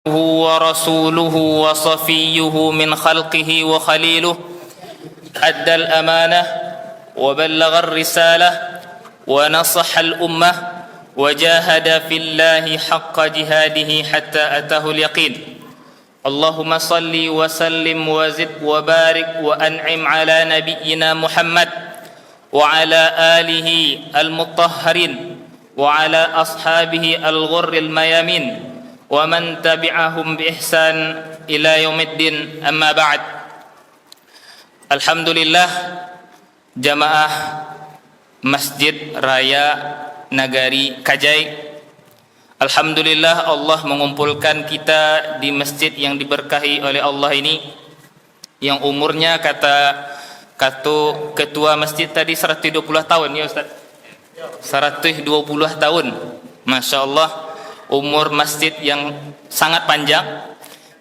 ورسوله وصفيه من خلقه وخليله أدى الأمانة وبلغ الرسالة ونصح الأمة وجاهد في الله حق جهاده حتى أتاه اليقين. اللهم صل وسلم وزد وبارك وأنعم على نبينا محمد وعلى آله المطهرين وعلى أصحابه الغر الميامين ومن تبعهم بإحسان إلى يوم الدين. أما بعد. Alhamdulillah, jamaah Masjid Raya Nagari Kajai, alhamdulillah Allah mengumpulkan kita di masjid yang diberkahi oleh Allah ini, yang umurnya kata ketua masjid tadi 120 tahun ya Ustaz. 120 tahun. Masya Allah, umur masjid yang sangat panjang.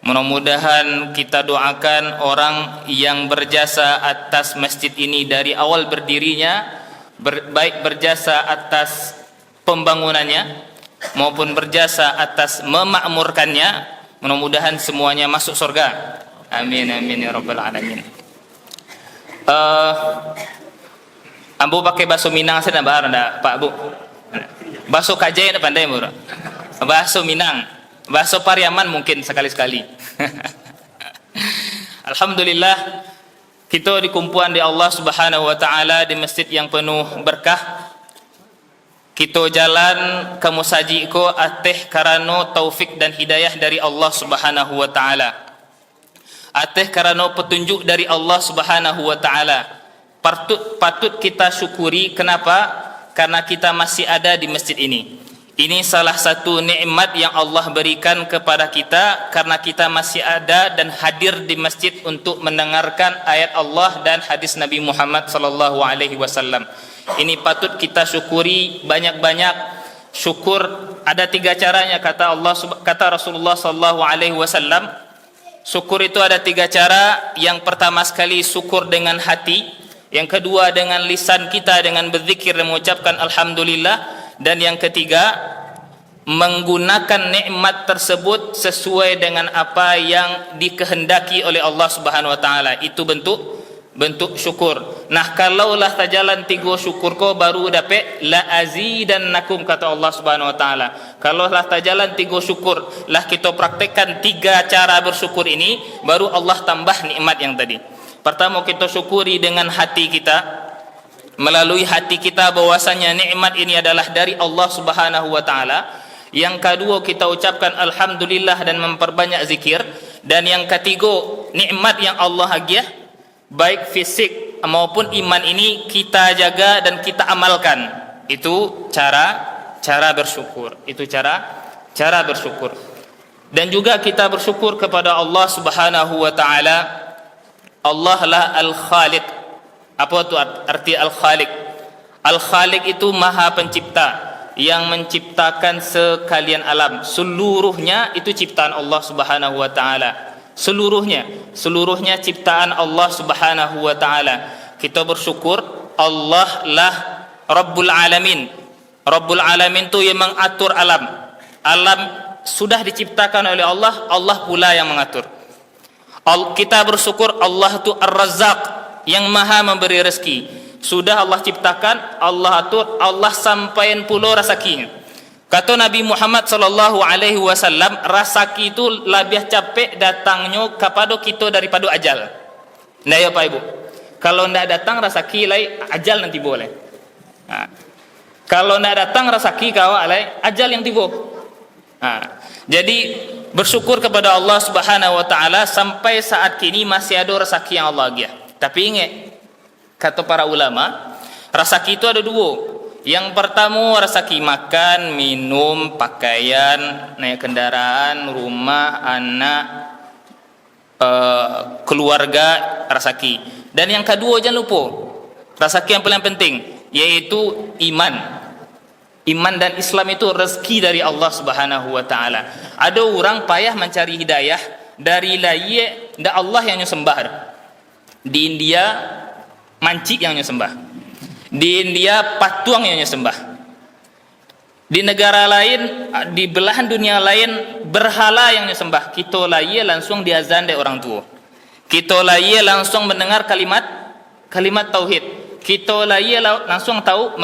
Mudah-mudahan kita doakan orang yang berjasa atas masjid ini dari awal berdirinya, baik berjasa atas pembangunannya maupun berjasa atas memakmurkannya, mudah-mudahan semuanya masuk surga. Amin amin ya rabbal alamin. Ambo pakai bahasa Minang sana bar Pak Bu. Bahasa Kajai ada pandai Bu. Bahasa Minang, bahasa Pariaman mungkin sekali-sekali. Alhamdulillah, kita dikumpulan di Allah Subhanahu wa taala di masjid yang penuh berkah. Kita jalan ke musaji ko ateh karano taufik dan hidayah dari Allah Subhanahu wa taala. Ateh karano petunjuk dari Allah Subhanahu wa taala. Patut kita syukuri. Kenapa? Karena kita masih ada di masjid ini. Ini salah satu nikmat yang Allah berikan kepada kita, karena kita masih ada dan hadir di masjid untuk mendengarkan ayat Allah dan hadis Nabi Muhammad sallallahu alaihi wasallam. Ini patut kita syukuri banyak-banyak. Syukur ada 3 caranya kata Rasulullah sallallahu alaihi wasallam. Syukur itu ada 3 cara. Yang pertama sekali syukur dengan hati, yang kedua dengan lisan kita dengan berzikir dan mengucapkan alhamdulillah, dan yang ketiga menggunakan nikmat tersebut sesuai dengan apa yang dikehendaki oleh Allah Subhanahu wa taala. Itu bentuk syukur. Nah, kalaulah tajalan 3 syukur ko baru dapat la azidannakum kata Allah Subhanahu wa taala. Kalaulah tajalan 3 syukur lah kita praktekkan 3 cara bersyukur ini, baru Allah tambah nikmat yang tadi. Pertama, kita syukuri dengan hati kita, melalui hati kita bahwasanya nikmat ini adalah dari Allah Subhanahu wa taala. Yang kedua, kita ucapkan alhamdulillah dan memperbanyak zikir. Dan yang ketiga, nikmat yang Allah hadiah baik fisik maupun iman ini kita jaga dan kita amalkan. Itu cara bersyukur. Itu cara bersyukur. Dan juga kita bersyukur kepada Allah Subhanahu wa taala. Allah lah Al-Khaliq. Apa itu arti Al-Khaliq? Al-Khaliq itu Maha Pencipta, yang menciptakan sekalian alam. Seluruhnya itu ciptaan Allah Subhanahu wa taala. Seluruhnya ciptaan Allah Subhanahu wa taala. Kita bersyukur Allah lah Rabbul Alamin. Rabbul Alamin itu yang mengatur alam. Alam sudah diciptakan oleh Allah, Allah pula yang mengatur. Kita bersyukur Allah itu Ar-Razzaq, yang maha memberi rezeki. Sudah Allah ciptakan, Allah atur, Allah sampaikan pula rezekinya. Kata Nabi Muhammad sallallahu alaihi wasallam, rezeki itu lebih capek datangnya kepada kita daripada ajal. Nah ya Pak Ibu, kalau tidak datang rezeki lai, ajal nanti boleh. Nah, kalau tidak datang rezeki kau lai, ajal yang tiba. Nah, jadi bersyukur kepada Allah Subhanahu wa taala, sampai saat kini masih ada rezeki yang Allah bagi. Tapi ingat, kata para ulama, rezeki itu ada 2. Yang pertama rezeki makan, minum, pakaian, naik kendaraan, rumah, anak, keluarga, rezeki. Dan yang kedua jangan lupa, rezeki yang paling penting, yaitu iman. Iman dan Islam itu rezeki dari Allah Subhanahu wa taala. Ada orang payah mencari hidayah dari layak dan Allah yang nyembah. Di India mancik yang nyembah. Di India patuang yang nyembah. Di negara lain, di belahan dunia lain, berhala yang disembah. Kita lagi langsung diazan dari orang tua. Kita lagi langsung mendengar kalimat tauhid. Kita lagi langsung tahu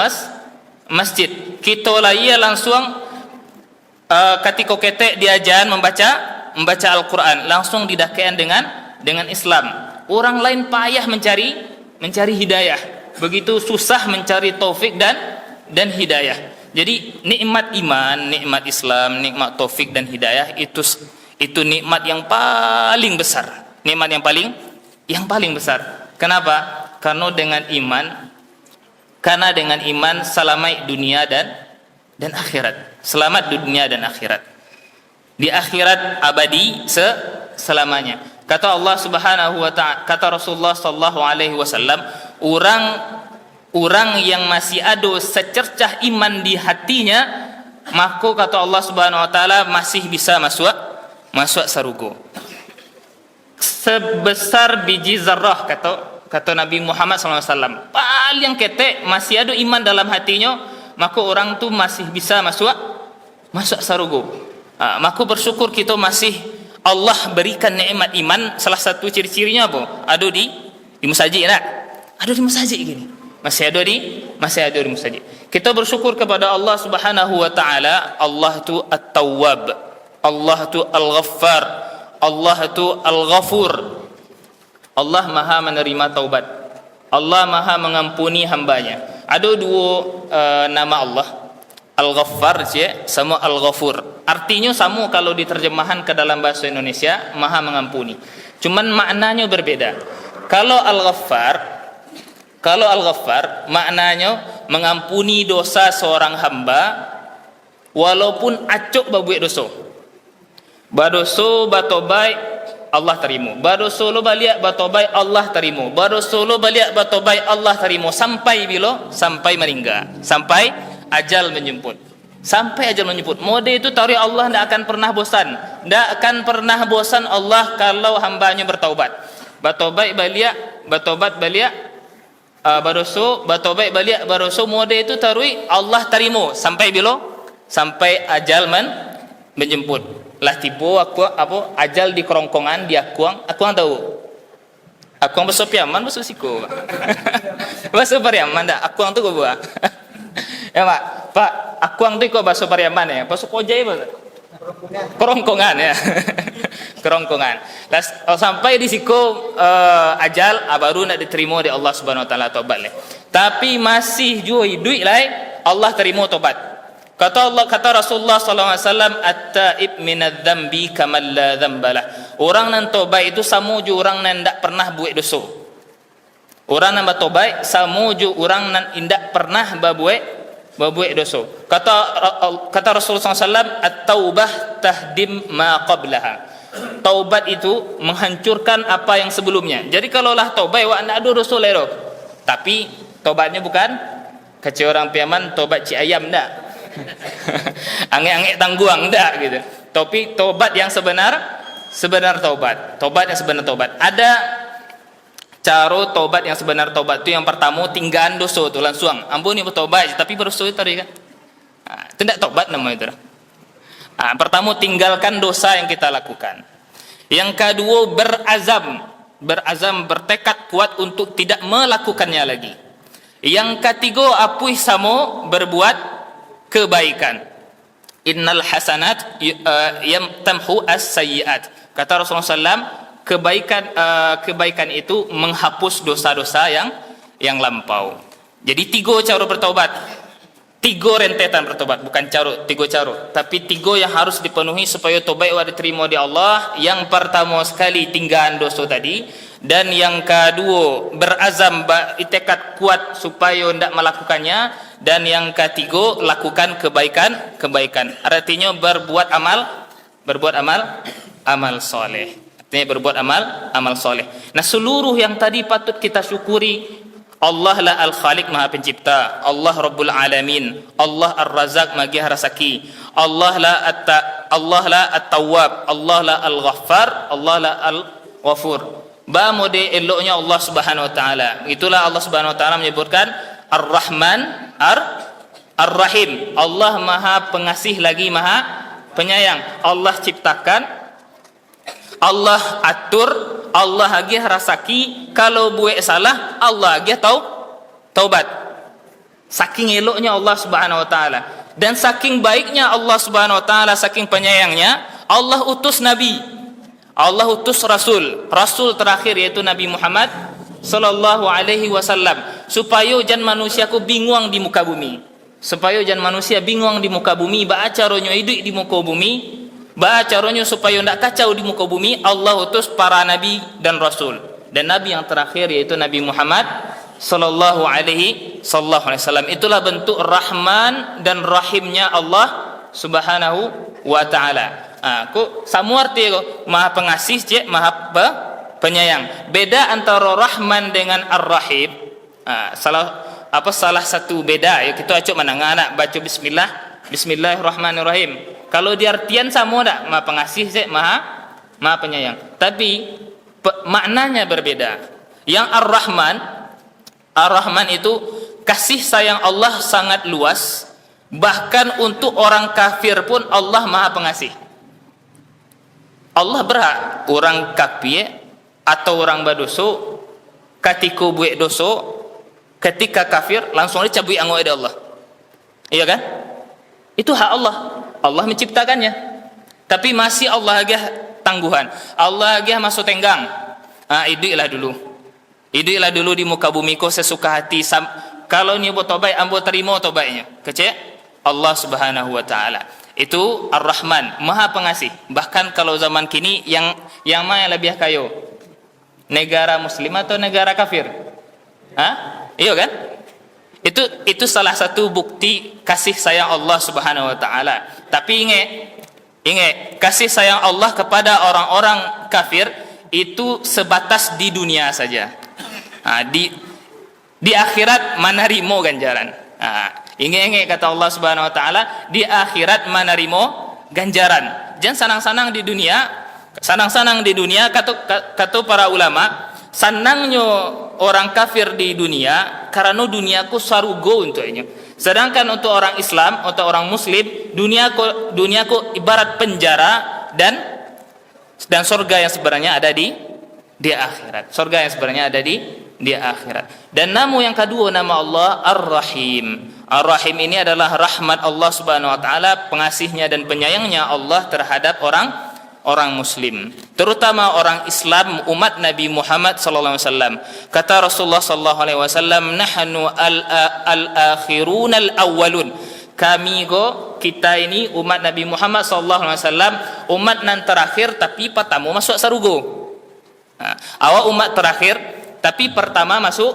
masjid. Kita lagi langsung ketika ketek diajan membaca Al-Quran, langsung didakaian dengan Islam. Orang lain payah mencari hidayah. Begitu susah mencari taufik dan hidayah. Jadi nikmat iman, nikmat Islam, nikmat taufik dan hidayah itu nikmat yang paling besar. Nikmat yang paling besar. Kenapa? Karena dengan iman selamat dunia dan akhirat. Selamat dunia dan akhirat. Di akhirat abadi selamanya. Kata Allah Subhanahu wa taala, kata Rasulullah sallallahu alaihi wasallam, orang yang masih ada secercah iman di hatinya, maka kata Allah Subhanahu wa taala masih bisa masuk surga. Sebesar biji zarrah, kata Nabi Muhammad SAW, paling ketek masih ada iman dalam hatinya, maka orang tu masih bisa masuk surga. Maka bersyukur kita masih Allah berikan nikmat iman. Salah satu ciri-cirinya apa? Ada di masjid tak? Ada di masjid gini. Masih ada di masjid. Kita bersyukur kepada Allah Subhanahu wa taala. Allah tu At-Tawwab, Allah tu Al-Ghaffar, Allah tu Al-Ghafur. Allah Maha menerima taubat. Allah Maha mengampuni hambanya. Ada dua nama Allah, Al-Ghaffar sama Al-Ghafur. Artinya sama kalau diterjemahkan ke dalam bahasa Indonesia, Maha mengampuni. Cuman maknanya berbeda. Kalau Al-Ghaffar maknanya mengampuni dosa seorang hamba walaupun acuk babuik dosa. Badoso batobai Allah terima. Badoso lo baliak batobai Allah terima. Badoso lo baliak batobai Allah terima sampai bila? Sampai meninggal. Sampai ajal menjemput. Sampai ajal menjemput. Mode itu tahu Allah tidak akan pernah bosan. Tidak akan pernah bosan Allah kalau hambanya bertaubat. Batobai baliak, batobat baliak, badoso, batobai baliak, badoso. Mode itu tahu Allah terima sampai bila? Sampai ajal menjemput. Lah tiba aku ajal di kerongkongan di akuang tahu. Akuang bahasa Piaman bahasa Siko. Bahasa Pariaman dah. Akuang tu gua. Ya Pak, akuang tu kok bahasa Pariaman ya. Bahasa Kojai bahasa. Kerongkongan ya. Kerongkongan. Lah sampai di Siko ajal baru nak diterima di Allah Subhanahu wa taala taubat leh. Tapi masih jual duit lah Allah terima taubat. Kata Rasulullah sallallahu alaihi wasallam, at-taib minadz-dzambi kaman la dzambalah. Orang nan taubat itu sama ju orang nan ndak pernah buat dosa. Orang nan bertaubat sama ju orang nan indak pernah berbuat dosa. Kata Rasulullah sallallahu alaihi wasallam, at-taubah tahdim ma qablaha. Taubat itu menghancurkan apa yang sebelumnya. Jadi kalaulah taubat wa ndak ada dosa lero. Tapi taubatnya bukan kecil orang Piaman taubat ci ayam ndak. Angek-angek tangguang enggak gitu. Tapi tobat yang sebenar tobat. Tobat yang sebenar tobat. Ada cara tobat yang sebenar tobat itu yang pertama tinggalan dosa tu langsung. Ampun ni bertobat tapi berdosa itu tadi kan. Itu enggak tobat namanya itu. Pertama tinggalkan dosa yang kita lakukan. Yang kedua berazam bertekad kuat untuk tidak melakukannya lagi. Yang ketiga apuih samo berbuat kebaikan. Innal hasanat yamtamhu as-sayyi'at. Kata Rasulullah SAW, kebaikan itu menghapus dosa-dosa yang lampau. Jadi 3 cara bertaubat. 3 rentetan bertobat, bukan 3 cara, tapi 3 yang harus dipenuhi supaya tobat diterima di Allah. Yang pertama sekali tinggalkan dosa tadi, dan yang kedua berazam tekad kuat supaya tidak melakukannya, dan yang ketiga lakukan kebaikan. Artinya berbuat amal soleh. Artinya berbuat amal soleh. Nah, seluruh yang tadi patut kita syukuri. Allah la al-Khaliq Maha Pencipta, Allah Rabbul Alamin, Allah Ar-Razak Magih Rasaki, Allah la At-Tawwab, Allah la Al-Ghaffar, Allah la Al-Ghafur. Mode eloknya Allah Subhanahu wa taala. Itulah Allah Subhanahu wa taala menyebutkan Ar-Rahman Ar-Rahim, Allah Maha Pengasih lagi Maha Penyayang. Allah ciptakan, Allah atur, Allah lagi rasaki. Kalau buat salah, Allah lagi taubat. Saking eloknya Allah Subhanahu wa taala dan saking baiknya Allah Subhanahu wa taala, saking penyayangnya, Allah utus nabi, Allah utus rasul terakhir yaitu Nabi Muhammad sallallahu alaihi wasallam, supaya jan manusia ku bingung di muka bumi, supaya jan manusia bingung di muka bumi, ba caranya hidup di muka bumi, ba caranya supaya ndak kacau di muka bumi. Allah utus para nabi dan rasul, dan nabi yang terakhir yaitu Nabi Muhammad sallallahu alaihi wasallam. Itulah bentuk Rahman dan Rahimnya Allah Subhanahu wa taala. Ku sama arti ko Maha Pengasih, cek Maha Penyayang. Beda antara Rahman dengan Ar-Rahim. Salah satu beda ya, kita acok mana anak baca Bismillahirrahmanirrahim. Kalau di artian sama dak, Maha Pengasih, cek Maha Penyayang. Tapi maknanya berbeda. Yang Ar-Rahman itu kasih sayang Allah sangat luas, bahkan untuk orang kafir pun Allah Maha Pengasih. Allah berhak orang kafir atau orang berdosa ketika buat dosa, ketika kafir langsung dicabut anggo dari Allah. Iya kan? Itu hak Allah. Allah menciptakannya. Tapi masih Allah lagi tangguhan. Allah lagi masuk tenggang. Idiklah dulu. Idiklah dulu di muka bumi ko sesuka hati. Kalau ni buat tobat, ambo terima tobatnya. Kecek Allah Subhanahu wa taala. Itu Ar-Rahman, Maha Pengasih. Bahkan kalau zaman kini yang mana yang lebih kayo? Negara muslim atau negara kafir? Iya kan? Itu salah satu bukti kasih sayang Allah Subhanahu wa taala. Tapi ingat, kasih sayang Allah kepada orang-orang kafir itu sebatas di dunia saja. Di akhirat menerima ganjaran. Ingat kata Allah Subhanahu wa taala, di akhirat menerima ganjaran. Jangan sanang-sanang di dunia, kata para ulama, senangnya orang kafir di dunia karena duniaku sarugo untuknya. Sedangkan untuk orang Islam, untuk orang muslim, duniaku ibarat penjara dan surga yang sebenarnya ada di akhirat. Surga yang sebenarnya ada di akhirat. Dan nama yang kedua, nama Allah Ar-Rahim. Ar-Rahim ini adalah rahmat Allah Subhanahu wa taala, pengasihnya dan penyayangnya Allah terhadap orang muslim, terutama orang Islam, umat Nabi Muhammad sallallahu alaihi wasallam. Kata Rasulullah sallallahu alaihi wasallam, nahnu al-akhirun al-awwalun. Kita ini umat Nabi Muhammad sallallahu alaihi wasallam, umat nan terakhir tapi pertama masuk surga. Awak umat terakhir tapi pertama masuk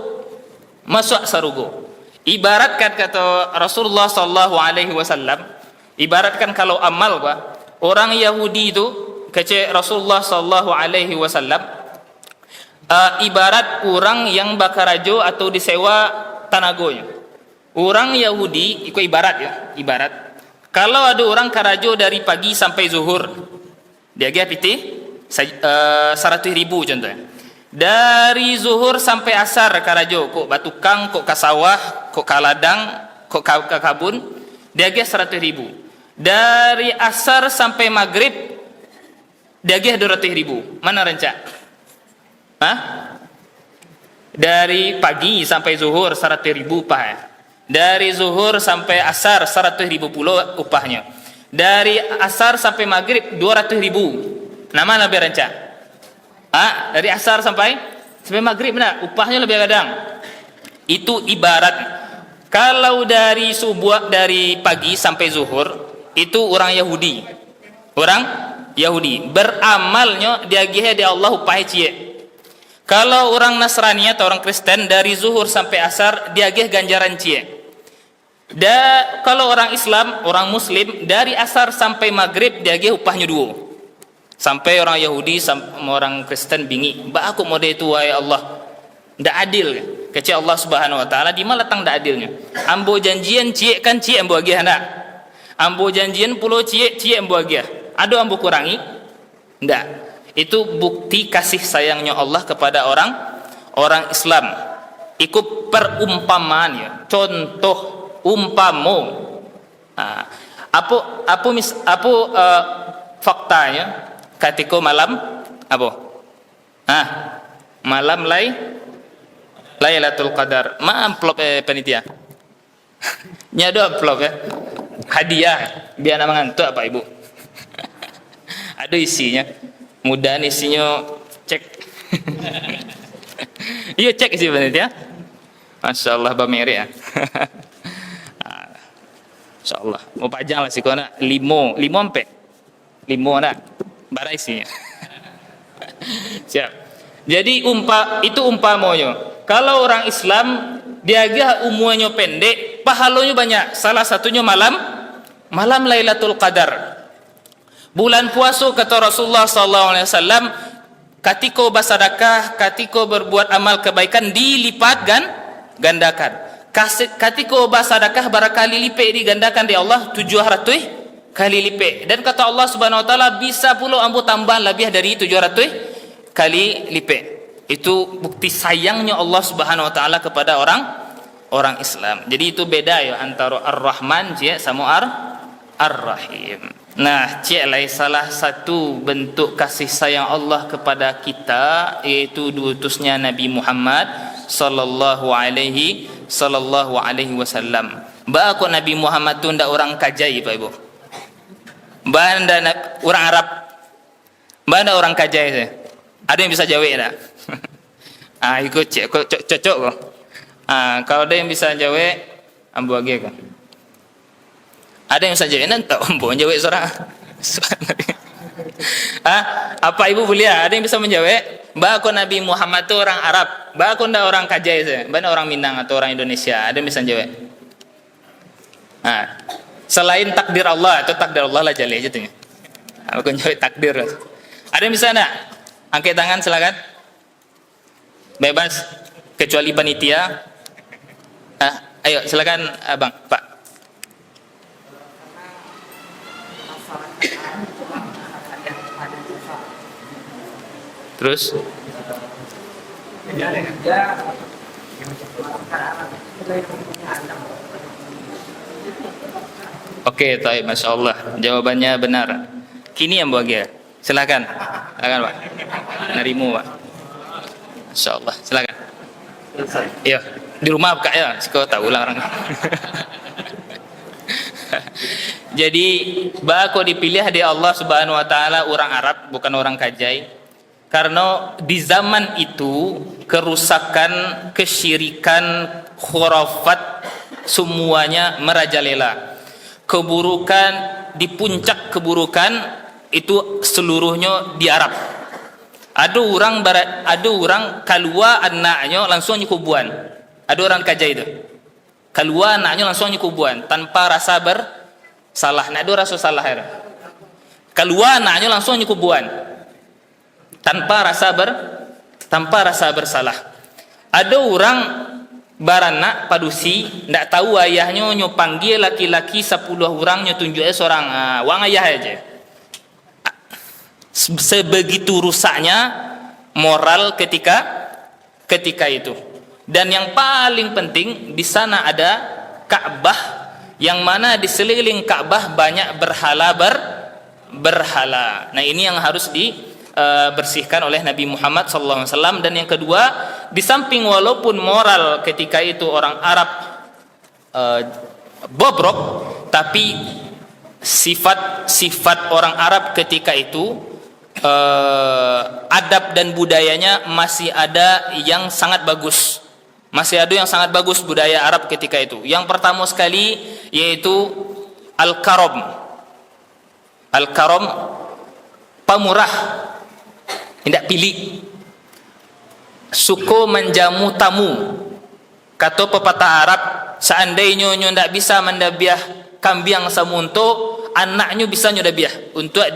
surga. Ibaratkan kata Rasulullah sallallahu alaihi wasallam, ibaratkan kalau amal orang Yahudi itu kece Rasulullah sallallahu alaihi wasallam, ibarat orang yang bakarajo atau disewa tanagonya. Orang Yahudi itu ibarat kalau ada orang karajo dari pagi sampai zuhur, dia piti 100.000 contohnya. Dari zuhur sampai asar karajo, kok batukang, kok kasawah, kok kaladang, kok kabun, dia 100.000. Dari asar sampai maghrib, dia 200.000. Mana rencak? Dari pagi sampai zuhur 100.000 upah. Dari zuhur sampai asar 100.000 pula upahnya. Dari asar sampai maghrib 200.000. Nama lebih rencak? Dari asar sampai maghrib benar, upahnya lebih kadang. Itu ibarat kalau dari dari pagi sampai zuhur itu orang Yahudi beramalnya dia gihe di Allah upah cie. Kalau orang Nasrani atau orang Kristen dari zuhur sampai asar dia gihe ganjaran cie. Kalau orang Islam, orang Muslim dari asar sampai maghrib dia gihe upahnya 2. Sampai orang Yahudi sama orang Kristen bingi, aku model itu wahai Allah, ndak adil kecil Allah Subhanahu wa taala. Di mana letak ndak adilnya? Ambo janjian cie kan cie ambo agi hendak, ambo janjian pulau cie ambo agi, ada ambo kurangi ndak. Itu bukti kasih sayangnya Allah kepada orang Islam. Ikut perumpamaan ya, contoh umpamo. Apa faktanya ketika malam apa? Malam Lailatul Qadar. Amplop panitia. Nyado amplop ya. Hadiah biar nama ngantuk Pak Ibu. Ada isinya. Mudah isinya cek. Iya cek isi panitia. Masya Allah Bamiri ya. Masya Allah. Mau pajang lah sih kau nak. Limo ampe. Limo nak. Bara isinya. Siap. Jadi itu umpamanya. Kalau orang Islam dia umurnya pendek, pahalanya banyak. Salah satunya malam Lailatul Qadar. Bulan puasa kata Rasulullah SAW, ketika bersedekah, ketika berbuat amal kebaikan dilipat gandakan. Ketika bersedekah barakali lipat digandakan di Allah 700 kali lipat. Dan kata Allah Subhanahu wa taala bisa pula ambo tambah lebih dari 700 kali lipat. Itu bukti sayangnya Allah Subhanahu wa taala kepada orang Islam. Jadi itu beda ya antara Ar-Rahman sama Ar-Rahim. Nah, salah satu bentuk kasih sayang Allah kepada kita yaitu diutusnya Nabi Muhammad sallallahu alaihi wasallam. Kok Nabi Muhammad tu ndak orang kajai Pak Ibu. Banda orang Arab. Banda orang kajai saya. Ada yang bisa jawab tak? Ikut cocok kok. Kalau ada yang bisa jawab, ambo lagi kok. Ada yang bisa jawab nanti ambo jawab seorang. Apa Ibu boleh? Ada yang bisa menjawab? Kok Nabi Muhammad itu orang Arab? Kok ndak orang kajai saya? Banda orang Minang atau orang Indonesia? Ada yang bisa jawab? Selain takdir Allah atau takdir Allah lah jali aja tuh. Aku jawab takdir. Ada yang bisa nak? Angkat tangan silakan. Bebas kecuali panitia. Ayo silakan Abang, Pak. Terus Oke, baik, Masya Allah. Jawabannya benar. Kini yang bahagia. Silakan Pak. Narimu Pak. Masya Allah. Silakan. Iya. Di rumah Kak ya. Kau tahu lah orang. Jadi, kok dipilih di Allah Subhanahu Wa Taala orang Arab, bukan orang Kajai. Karena di zaman itu kerusakan, kesyirikan, khurafat semuanya merajalela. Keburukan, di puncak keburukan itu seluruhnya di Arab. Ada orang keluar anaknya langsung nyukubuan. Ada orang Kajai itu. Keluar anaknya langsung nyukubuan tanpa rasa bersalah. Ada rasa salah ya. Keluar anaknya langsung nyukubuan tanpa rasa bersalah. Ada orang baranak padusi ndak tahu ayahnya panggil laki-laki 10 orang tunjuknya seorang wang ayah aja. Sebegitu rusaknya moral ketika itu. Dan yang paling penting di sana ada Ka'bah yang mana di sekeliling Ka'bah banyak berhala. Nah, ini yang harus dibersihkan oleh Nabi Muhammad SAW. Dan yang kedua, di samping walaupun moral ketika itu orang Arab bobrok, tapi sifat orang Arab ketika itu adab dan budayanya masih ada yang sangat bagus. Masih ada yang sangat bagus budaya Arab ketika itu. Yang pertama sekali yaitu al-karam. Al-karam, pemurah, tidak pilih, suka menjamu tamu. Kata pepatah Arab, seandainya nyo tidak bisa mendabiah kambing samunto, anaknya bisa nyodabiah untuk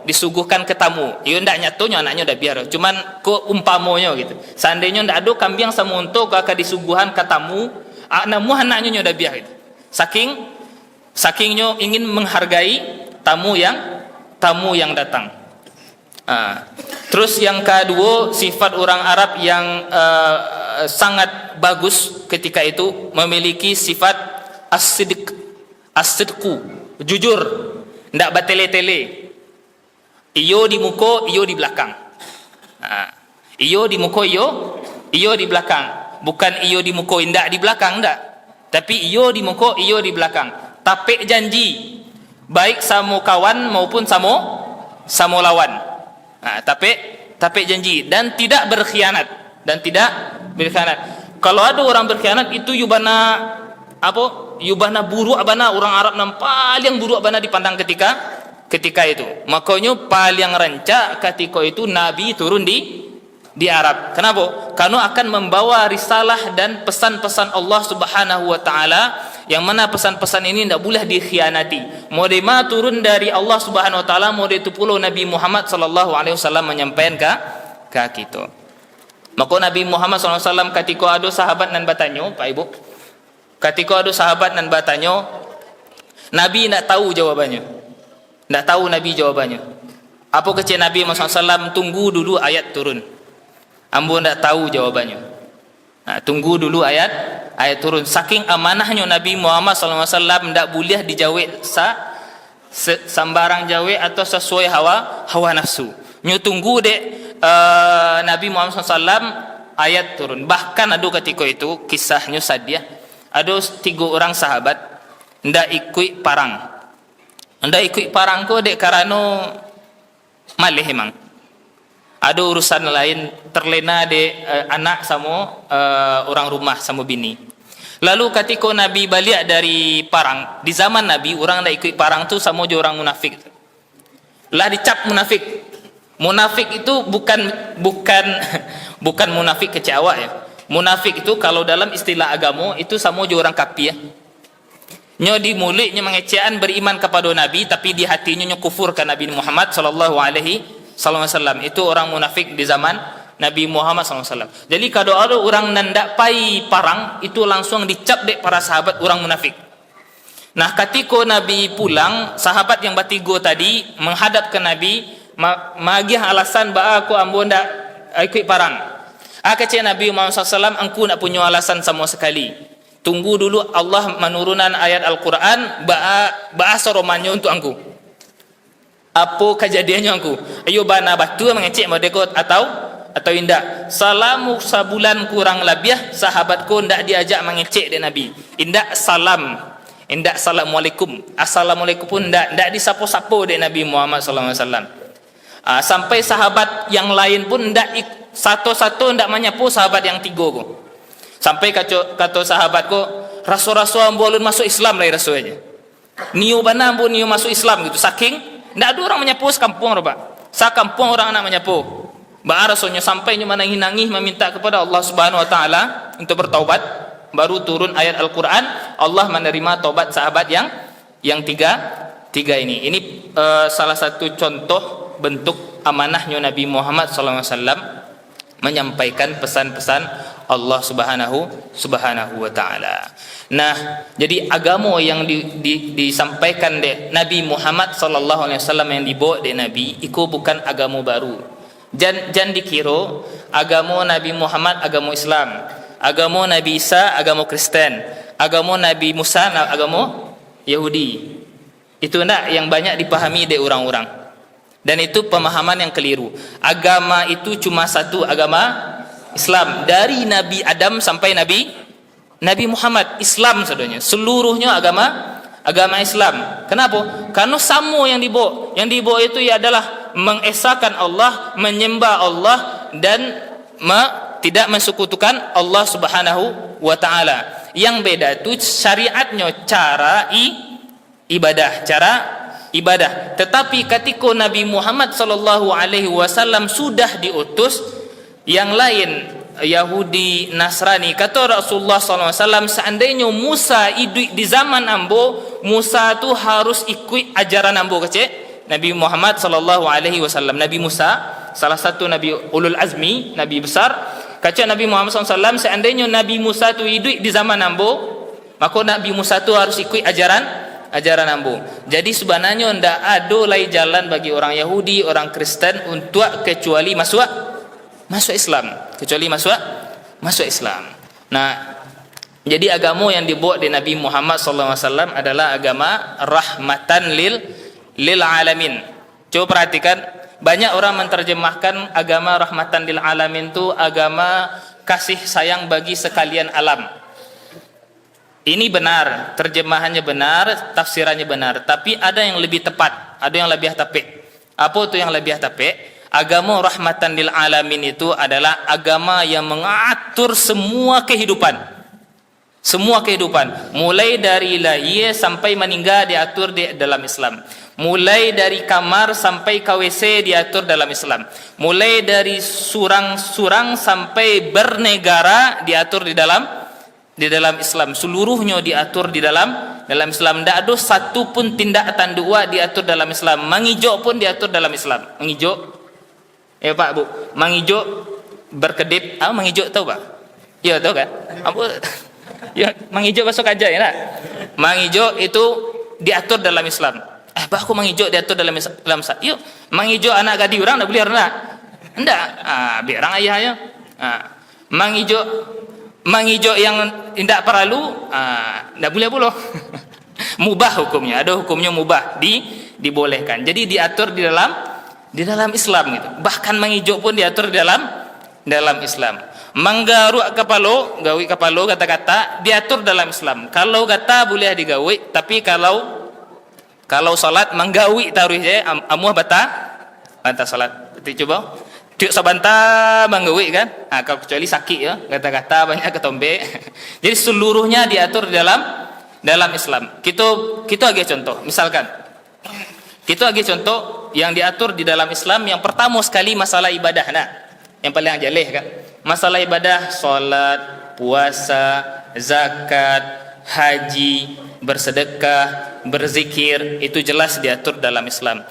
disuguhkan ke tamu. Yo ndak nyatonya anaknya udah biar. Cuman ko umpamonya gitu. Seandainya ndak ada kambing samunto kakak disuguhan ke tamu, anaknya udah biar gitu. Sakingnya ingin menghargai tamu yang datang. Terus yang kedua, sifat orang Arab yang sangat bagus ketika itu memiliki sifat as-sidq, as-sidqu, jujur, ndak bertele-tele. Iyo di muka, iyo di belakang. Iyo di muka, iyo di belakang. Bukan iyo di muka, ndak di belakang, ndak. Tapi iyo di muka, iyo di belakang. Tapik janji, baik sama kawan maupun sama lawan. Tapik janji dan tidak berkhianat, Kalau ada orang berkhianat itu yubana yubana buruk abana, orang Arab yang paling buruk abana dipandang ketika itu. Makanya paling rancak ketika itu Nabi turun di Arab. Kenapa? Karena akan membawa risalah dan pesan-pesan Allah Subhanahu wa taala, yang mana pesan-pesan ini tidak boleh dikhianati. Modema turun dari Allah Subhanahu wa taala, mode itu pula Nabi Muhammad sallallahu alaihi wasallam menyampaikan ke kita. Maka Nabi Muhammad sallallahu alaihi wasallam ketika ada sahabat nan bertanya, Pak Ibu, ketika ada sahabat nan bertanya, Nabi tidak tahu jawabannya. Tidak tahu Nabi jawabannya. Apa kata Nabi Muhammad sallallahu alaihi wasallam, tunggu dulu ayat turun. Ambo tidak tahu jawabannya. Tunggu dulu ayat turun. Saking amanahnya Nabi Muhammad SAW tidak boleh dijawab sambarang jawab atau sesuai hawa nafsu. Nyu tunggu dek Nabi Muhammad SAW ayat turun. Bahkan ada ketika itu kisahnya sadia. Ada 3 orang sahabat tidak ikut parang. Tidak ikut parang ko dek karena malih emang. Ada urusan lain, terlena de anak sama orang rumah sama bini. Lalu ketika Nabi balik dari parang, di zaman Nabi orang dah ikut parang tu sama je orang munafik. Lah dicap munafik. Munafik itu bukan munafik kecewa ya. Munafik itu kalau dalam istilah agama itu sama je orang kafir ya. Nyo di mulutnya mengecehan beriman kepada Nabi, tapi di hatinya nyo kufur ke Nabi Muhammad sallallahu alaihi wasallam. Itu orang munafik di zaman Nabi Muhammad SAW. Jadi kalau ada orang nandak pai parang, itu langsung dicap dek para sahabat orang munafik. Nah ketika Nabi pulang, sahabat yang bertiga tadi menghadap ke Nabi, magih alasan bahwa aku ambo ndak ikut parang. Kata Nabi Muhammad SAW, engkau nak punya alasan sama sekali. Tunggu dulu Allah menurunkan ayat Al-Quran, bahasa romannya untuk engkau. Apa kejadiannya aku? Ayo bana batu mengecek merdeka atau indak. Salamu sabulan kurang lebih sahabatku ndak diajak mengecek dengan Nabi. Indak salam, indak assalamualaikum. Assalamualaikum pun ndak disapo-sapo dengan Nabi Muhammad sallallahu alaihi wasallam. Sampai sahabat yang lain pun ndak satu-satu ndak menyapu sahabat yang 3 ko. Sampai kata sahabatku, rasul-rasul boleh masuk Islam lah rasulnya. Niu bana pun niu masuk Islam gitu. Saking tidak ada orang menyapu sekampung, Pak. Sekampung orang nak menyapu. Bahkan rasulnya sampai nangis meminta kepada Allah Subhanahu Wa Taala untuk bertaubat. Baru turun ayat Al-Quran. Allah menerima taubat sahabat yang tiga ini. Ini salah satu contoh bentuk amanahnya Nabi Muhammad SAW menyampaikan pesan-pesan Allah Subhanahu Wa Taala. Nah, jadi agama yang disampaikan de Nabi Muhammad sallallahu alaihi wasallam yang dibawa de Nabi, itu bukan agama baru. Jangan dikira agama Nabi Muhammad agama Islam, agama Nabi Isa agama Kristen, agama Nabi Musa agama Yahudi. Itu nak yang banyak dipahami de orang-orang. Dan itu pemahaman yang keliru. Agama itu cuma satu, agama Islam, dari Nabi Adam sampai Nabi Muhammad. Islam saudanya, seluruhnya agama Islam. Kenapa? Karena sama yang dibawa. Yang dibawa itu adalah mengesahkan Allah, menyembah Allah, dan tidak mensekutukan Allah Subhanahu Wa Taala. Yang beda itu syariatnya, cara ibadah. Tetapi ketika Nabi Muhammad sallallahu alaihi wasallam sudah diutus, yang lain Yahudi, Nasrani, kata Rasulullah SAW, seandainya Musa hidup di zaman ambo, Musa tu harus ikut ajaran ambo. Kecik Nabi Muhammad SAW, Nabi Musa salah satu Nabi Ulul Azmi, Nabi besar. Kata Nabi Muhammad SAW, seandainya Nabi Musa tu hidup di zaman ambo, maka Nabi Musa tu harus ikut ajaran ajaran ambo. Jadi sebenarnya ndak ada lain jalan bagi orang Yahudi, orang Kristen untuk kecuali masuk Islam, kecuali masuk Islam. Nah, jadi agama yang dibawa di Nabi Muhammad SAW adalah agama rahmatan lil alamin. Coba perhatikan, banyak orang menerjemahkan agama rahmatan lil alamin itu agama kasih sayang bagi sekalian alam. Ini benar, terjemahannya benar, tafsirannya benar, tapi ada yang lebih tepat, ada yang lebih tepat. Apa itu yang lebih tepat? Agama rahmatan lil alamin itu adalah agama yang mengatur semua kehidupan. Semua kehidupan, mulai dari lahir sampai meninggal diatur di dalam Islam. Mulai dari kamar sampai KWC diatur dalam Islam. Mulai dari surang-surang sampai bernegara diatur di dalam Islam. Seluruhnya diatur di dalam Islam. Tidak ada satu pun tindak tanduk diatur dalam Islam. Mengijo pun diatur dalam Islam. Mengijo, ya Pak Bu, mengijo berkedip. Mengijo tahu Pak? Ya tahu kan? Ya, mengijo masuk aja ya nak. Mengijo itu diatur dalam Islam. Pak aku mengijo diatur dalam Islam. Yuk, mengijo anak gadi orang tak boleh nak? Enggak. Biar orang ayahnya. Mengijo yang tidak perlu, tidak boleh pula. Mubah hukumnya, ada hukumnya mubah, dibolehkan. Jadi diatur di dalam Islam gitu. Bahkan mengijo pun diatur di dalam Islam. Menggaruk kepala, gawi kepala kata-kata diatur dalam Islam. Kalau kata boleh digawi, tapi kalau salat menggawi taruh je amuh bata salat. Kita coba. Tiuk sabanta menggawi kan? Kalau kecuali sakit ya, kata-kata banyak ketombe. Jadi seluruhnya diatur di dalam Islam. Kita agak contoh, misalkan. Kita agak contoh yang diatur di dalam Islam yang pertama sekali masalah ibadah nah. Yang paling ajaleh kan. Masalah ibadah, salat, puasa, zakat, haji, bersedekah, berzikir, itu jelas diatur dalam Islam.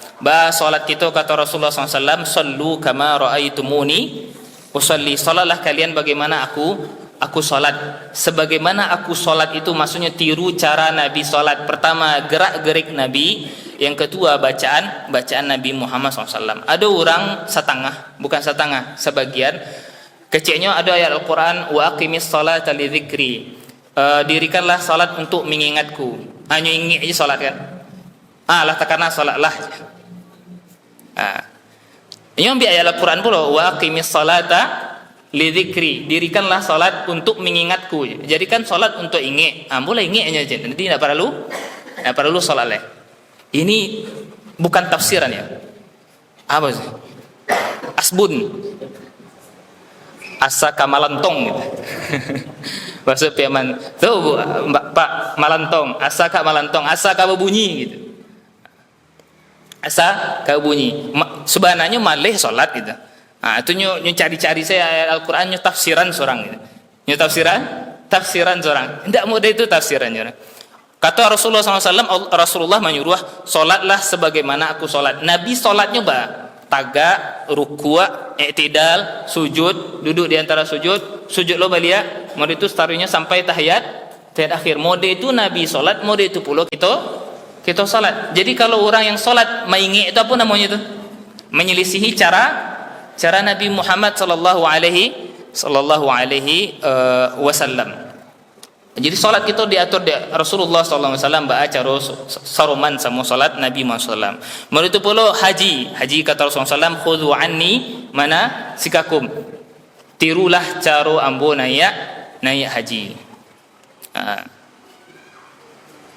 Salat kita kata Rasulullah SAW, sallu kama ra'aitumuni usalli. Salatlah kalian bagaimana aku salat. Sebagaimana aku salat itu maksudnya tiru cara Nabi salat. Pertama gerak-gerik Nabi, yang kedua bacaan Nabi Muhammad SAW. Ada orang setengah, bukan setengah, sebagian kecilnya ada ayat Al-Quran, wa aqimis salata li dzikri. Dirikanlah salat untuk mengingatku. Hanya ingat aja salat kan. Lah takana salatlah. Ini ambil ayat Al-Quran pula, wa aqimis salata li dzikri. Dirikanlah salat untuk mengingatku. Jadikan salat untuk ingat. Boleh ingat aja. Nanti tidak perlu salat lah. Ini bukan tafsiran ya. Apa sih? Asbun. Asa kamalantong gitu. Maksud piaman tuh Pak malantong, asa ka malantong, asa ka berbunyi gitu. Asa ka bunyi. Sebenarnya malih salat gitu. Itu nyu cari-cari saya ayat Al-Qur'an nyu tafsiran seorang gitu. Nyu tafsiran seorang. Tidak mudah itu tafsirannya. Kata Rasulullah SAW, Rasulullah menyuruh solatlah sebagaimana aku solat. Nabi solatnya tagak, ruku', i'tidal, sujud, duduk di antara sujud lo balik, mode itu taruhnya sampai tahiyat akhir. Mode itu Nabi solat, mode itu pula kita solat. Jadi kalau orang yang solat maingi itu apa namanya itu? Menyelisihi cara Nabi Muhammad sallallahu alaihi wasallam. Jadi solat kita diatur di Rasulullah SAW baca saruman sama solat Nabi Muhammad SAW. Menurut itu pula haji kata Rasulullah SAW, khudhu anni mana sikakum. Tirulah cara ambo naik haji.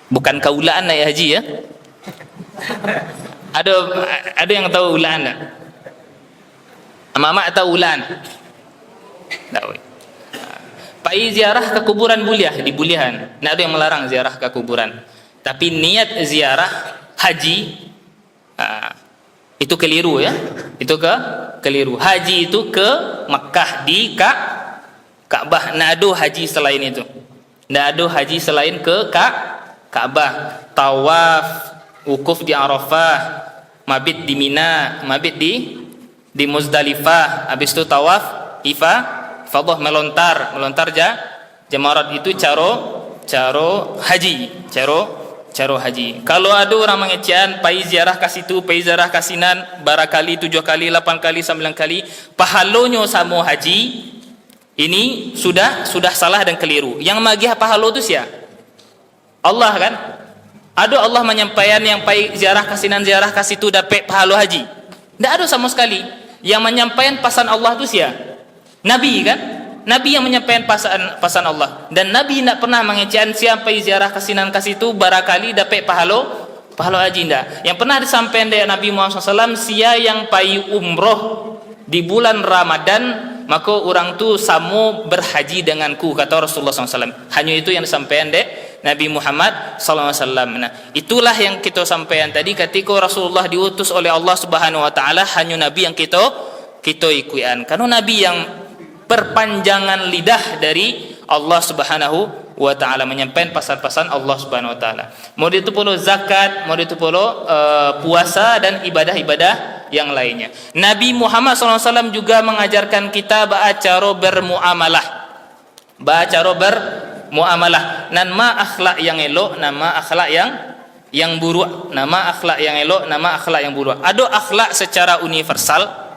Bukan kaulaan naik haji ya. Ada yang tahu ulaan tak? Mama tahu ulaan? Tak tahu. Pai ziarah ke kuburan di bulihan. Tidak ada yang melarang ziarah ke kuburan. Tapi niat ziarah haji itu keliru ya. Itu keliru. Haji itu ke Makkah di Ka'bah. Tidak ada haji selain itu. Tidak ada haji selain ke Ka'bah. Tawaf, wukuf di Arafah, mabit di Mina, mabit di Muzdalifah. Habis itu tawaf ifadah melontar jamarat itu cara haji, cara haji. Kalau ada orang mengecehan pai ziarah ke situ, pai ziarah ke sinan barakali 7 kali, 8 kali, 9 kali, pahalonyo sama haji, ini sudah salah dan keliru. Yang magih pahalo tu sia Allah kan. Ada Allah menyampaikan yang pai ziarah ke sinan, ziarah ke situ dapat pahalo haji. Tak ada sama sekali. Yang menyampaikan pesan Allah tu sia Nabi kan. Nabi yang menyampaikan pesan Allah, dan Nabi tidak pernah mengecehan siapa ziarah ke sinan ke situ barakali dapat pahalo haji. Tidak. Yang pernah disampaikan dari Nabi Muhammad SAW, sia yang pai umroh di bulan Ramadan, maka orang tu samo berhaji denganku, kata Rasulullah SAW. Hanya itu yang disampaikan dari Nabi Muhammad SAW. Nah, itulah yang kita sampaikan tadi, ketika Rasulullah diutus oleh Allah Subhanahu Wa Taala, hanya Nabi yang kita ikuian. Karena Nabi yang perpanjangan lidah dari Allah Subhanahu Wa Taala, menyampaikan pesan-pesan Allah Subhanahu Wa Taala. Mau itu pula zakat, mau itu pula puasa dan ibadah-ibadah yang lainnya. Nabi Muhammad SAW juga mengajarkan kita ba'acara bermuamalah. Nama akhlak yang elok, nama akhlak yang buruk. Nama akhlak yang elok, nama akhlak yang buruk. Ada akhlak secara universal,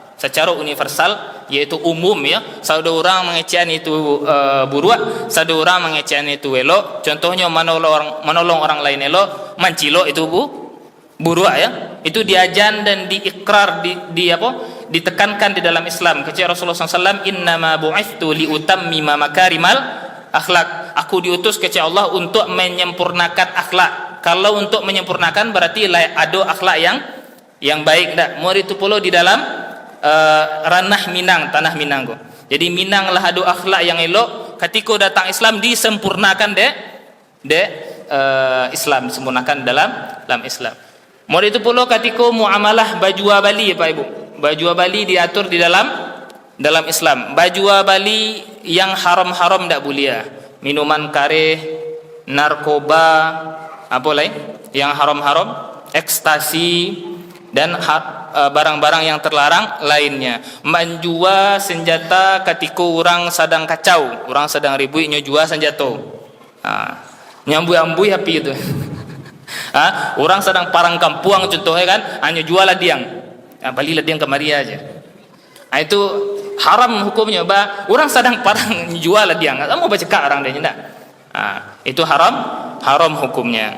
yaitu umum ya. Ada orang mengecehan itu buruk, ada orang mengecehan itu elok. Contohnya menolong orang lain elok, mencilok itu buruk ya. Itu diajan dan diikrar, ditekankan di dalam Islam. Kata Rasulullah SAW, innama bu'ithtu liutammima makarimal akhlak. Aku diutus kata Allah untuk menyempurnakan akhlak. Kalau untuk menyempurnakan berarti ada akhlak yang baik dah. Mau itu pula di dalam ranah Minang, tanah Minang. Jadi Minang lah ada akhlak yang elok. Ketika datang Islam disempurnakan Islam, disempurnakan dalam Islam. Mau itu pula ketika muamalah baju Bali, Pak Ibu. Baju Bali diatur di dalam Islam. Baju Bali yang haram-haram tak boleh. Minuman kareh, narkoba, apa lain yang haram-haram, ekstasi, dan barang-barang yang terlarang lainnya. Menjual senjata ketika orang sedang kacau, orang sedang ribut, jual senjata. Nyambui-ambui api itu. Orang sedang parang kampuang contohnya kan, hanya jual ladiang. Balilah diang kemari aja. Itu haram hukumnya. Orang sedang parang jual ladiang, mau baca kak orang dia tidak. Itu haram hukumnya.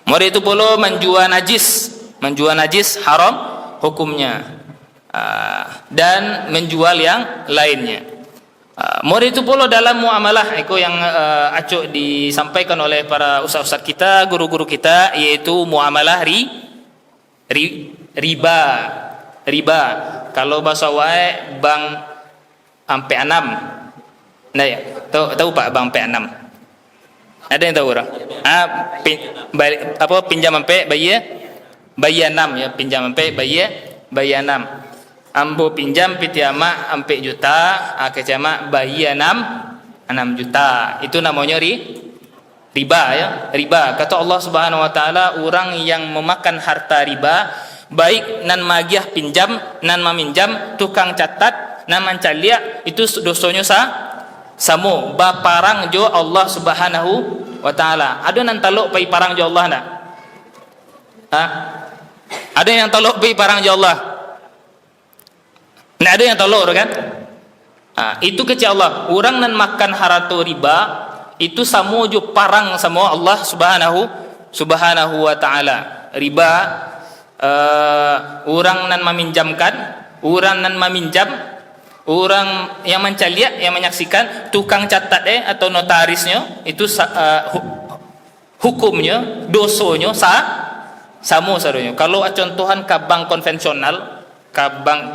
Mari itu pula menjual najis haram hukumnya, dan menjual yang lainnya. Mari itu pula dalam muamalah itu yang acuk disampaikan oleh para ustaz-ustaz kita, guru-guru kita, yaitu muamalah riba. Kalau bahasa wae bank ampe 6. Nah ya, tahu Pak bank ampe 6? Ada yang tahu orang? Pinjam ampe bayar 6 ya, pinjam ampe bayar 6. Ambo pinjam pitiama ampe juta, kecama bayar 6 juta. Itu namanya riba ya, riba. Kata Allah Subhanahu Wa Taala, orang yang memakan harta riba, baik nan magiah pinjam, nan meminjam, tukang catat, nan mencaliak, itu dosanya samo baparang jo Allah Subhanahu Wa Taala. Ada nan taluk pai parang jo Allah nak? Ada yang tolok pai parang jo Allah? Nggak ada yang tolok kan? Itu kecil Allah. Orang nan makan harta riba itu samo jo parang sama Allah Subhanahu Wa Taala. Riba, orang nan meminjamkan, orang nan meminjam, orang yang mencaliak, yang menyaksikan, tukang catat atau notarisnya, itu hukumnya, dosonya sama sarunya. Kalau contohan ke bank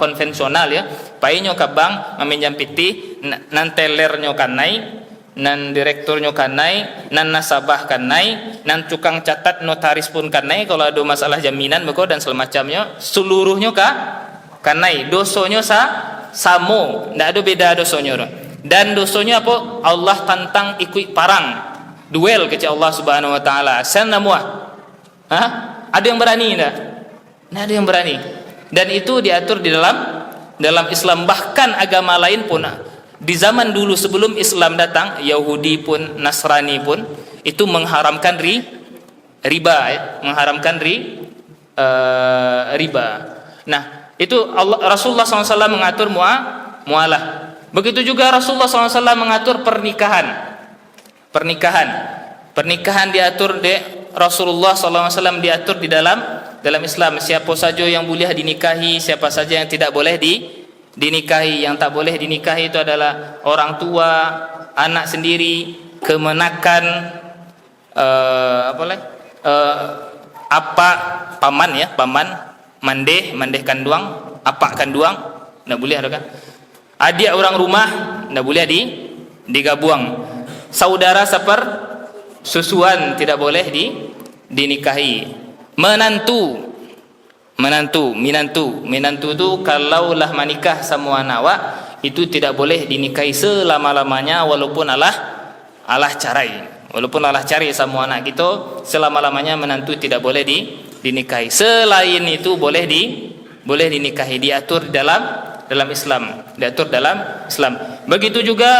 konvensional ya, painyo ke bank meminjam piti, nan tellernya kanai, nan direkturnya kanai, nan nasabah kanai, nan tukang catat notaris pun kanai. Kalau ada masalah jaminan maka dan semacamnya, seluruhnya kanai. Dosonya samo, tidak ada beda dosonya. Dan dosonya apa? Allah tantang ikut parang, duel kecil Allah Subhanahu Wa Taala. Sana muah, ada yang berani tidak? Tidak ada yang berani. Dan itu diatur di dalam Islam. Bahkan agama lain pun di zaman dulu sebelum Islam datang, Yahudi pun, Nasrani pun itu mengharamkan riba, mengharamkan riba. Nah, itu Rasulullah SAW mengatur mualah. Begitu juga Rasulullah SAW mengatur pernikahan. Pernikahan diatur Rasulullah SAW diatur di dalam Islam. Siapa saja yang boleh dinikahi, siapa saja yang tidak boleh dinikahi. Yang tak boleh dinikahi itu adalah orang tua, anak sendiri, kemenakan, paman, mandeh kanduang, apa kanduang, tidak boleh ada kan. Adik orang rumah tidak boleh digabuang. Saudara sepersusuan tidak boleh dinikahi. Minantu itu kalaulah menikah sama anak itu tidak boleh dinikahi selama-lamanya, walaupun Allah carai sama anak kita, selama-lamanya menantu tidak boleh dinikahi. Selain itu boleh dinikahi, diatur dalam Islam, Begitu juga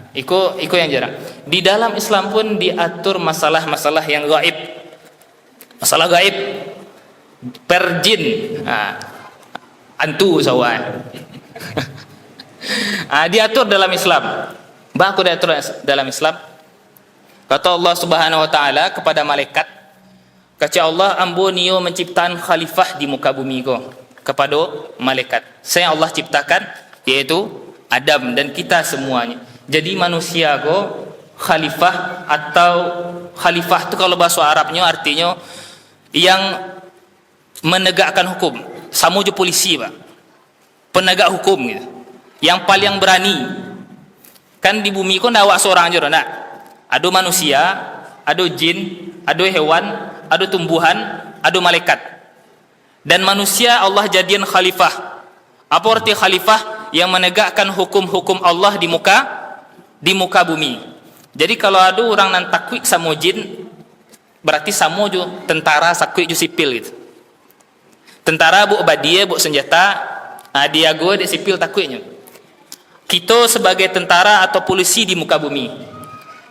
Iko yang jarang. Di dalam Islam pun diatur masalah-masalah yang gaib. Masalah gaib, perjin, antu sawan. Diatur dalam Islam. Baku diatur dalam Islam. Kata Allah Subhanahu wa taala kepada malaikat, kata Allah, ambo niyo menciptakan khalifah di muka bumi ko. Kepada malaikat, saya Allah ciptakan, yaitu Adam dan kita semuanya. Jadi manusia ko khalifah, atau khalifah itu kalau bahasa Arabnya artinya yang menegakkan hukum. Sama je polisi, Pak. Penegak hukum gitu. Yang paling berani. Kan di bumi ko ndak awak seorang aja ndak. Ada manusia, ada jin, ada hewan, ada tumbuhan, ada malaikat. Dan manusia Allah jadikan khalifah. Apa arti khalifah? Yang menegakkan hukum-hukum Allah di muka bumi. Jadi kalau ada orang nan takwik sama jin, berarti sama ju tentara sakwik ju sipil gitu. Tentara bu badia bu senjata, dia go de sipil takwiknya. Kita sebagai tentara atau polisi di muka bumi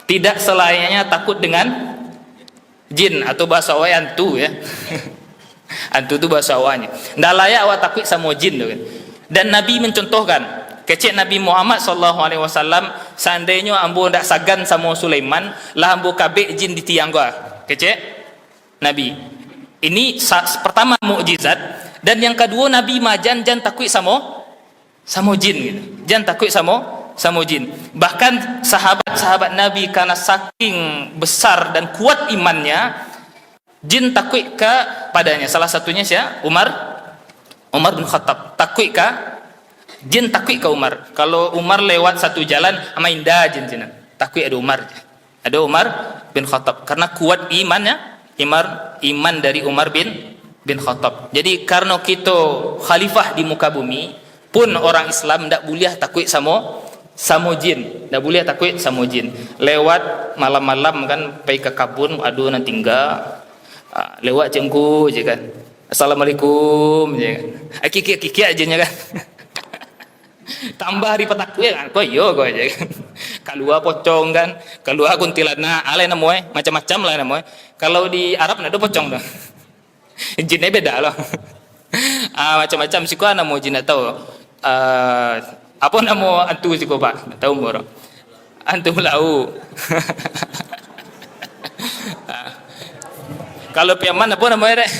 tidak selayaknya takut dengan jin, atau bahasa awak antu ya. Antu itu bahasa awaknya. Ndak layak awak takwik sama jin tu kan. Dan Nabi mencontohkan, kecek Nabi Muhammad SAW, seandainya ambo ndak sagan sama Sulaiman, lah ambo kabeh jin di tiang gua. Kecek Nabi. Ini pertama mukjizat, dan yang kedua Nabi majan jan takwik sama jin gitu. Jan takwik sama jin. Bahkan sahabat-sahabat Nabi karena saking besar dan kuat imannya, jin takwik padanya. Salah satunya siapa? Umar bin Khattab. Takwik jin takwik ke Umar. Kalau Umar lewat satu jalan, ama indah jin. Takwik ada Umar. Ada Umar bin Khattab. Karena kuat imannya, iman dari Umar bin Khattab. Jadi karena kita khalifah di muka bumi, pun orang Islam tidak boleh takwik sama jin. Tidak boleh takwik sama jin. Lewat malam-malam kan, pergi ke kabun, aduh nanti tinggal. Lewat cengku je kan, assalamualaikum je kan, kiki aja nya kan. Tambah hari petakwik kan, kau aja kan. Keluar pocong kan, keluar kuntilanak, alai namanya macam-macam lah namanya. Kalau di Arab ada pocong dah. Jinnya beda loh. Macam-macam sih kau nama jin tahu. Apa nama antu sih kau Pak? Tahu moro. Antu lau. Kalau piaman apa namanya deh?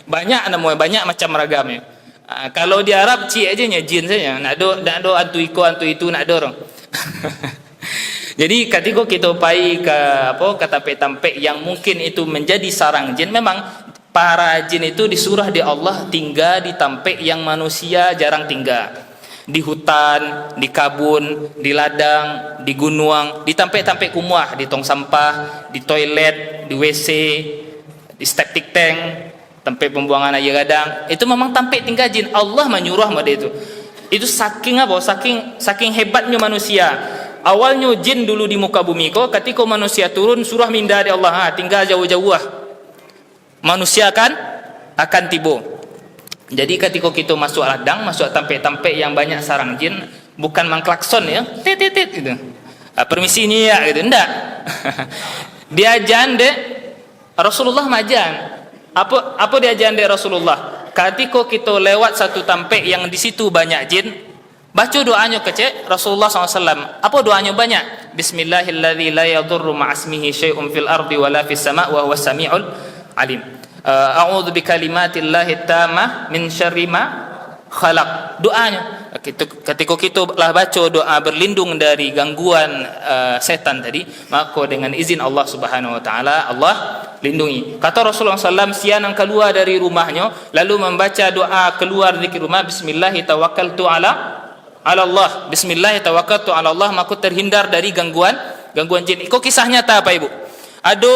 Banyak namanya, banyak macam ragamnya. Kalau di Arab cik aja nya jin saja. Nak do antu iko antu itu nak dorong. Jadi ketika kita pergi ke tampek-tampek yang mungkin itu menjadi sarang jin, memang para jin itu disuruh di Allah tinggal di tampek yang manusia jarang tinggal. Di hutan, di kabun, di ladang, di gunung, di tampek-tampek kumuah, di tong sampah, di toilet, di WC, di septic tank, tempat pembuangan air gadang. Itu memang tampek tinggal jin. Allah menyuruh pada itu. Itu saking apa? Saking hebatnya manusia. Awalnya jin dulu di muka bumi ko, ketika manusia turun surah minda di Allah, tinggal jauh-jauh lah. Manusia akan tiba. Jadi ketika kita masuk ladang, masuk tampek-tampek yang banyak sarang jin, bukan mangklakson ya, tit gitu. Permisi ini ya gitu, enggak. Dia jan Rasulullah majan. Apa diajaran dari Rasulullah? Ketika kita lewat satu tempat yang di situ banyak jin, baca doanya kecil Rasulullah SAW. Apa doanya banyak? Bismillahilladzi la yadurru ma'asmihi syai'un fil ardi wala fis sama' wa huwas sami'ul alim. A'udzu bikalimatillahi tammah min syarri ma khalaq. Doanya ketika kita lah baca doa berlindung dari gangguan setan tadi, maka dengan izin Allah Subhanahu wa taala Allah lindungi. Kata Rasulullah SAW, siang keluar dari rumahnya lalu membaca doa keluar dari rumah, bismillah tawakkaltu ala Allah, bismillah tawakkaltu ala Allah, maka terhindar dari gangguan jin. Itu kisah nyata apa ibu? Ada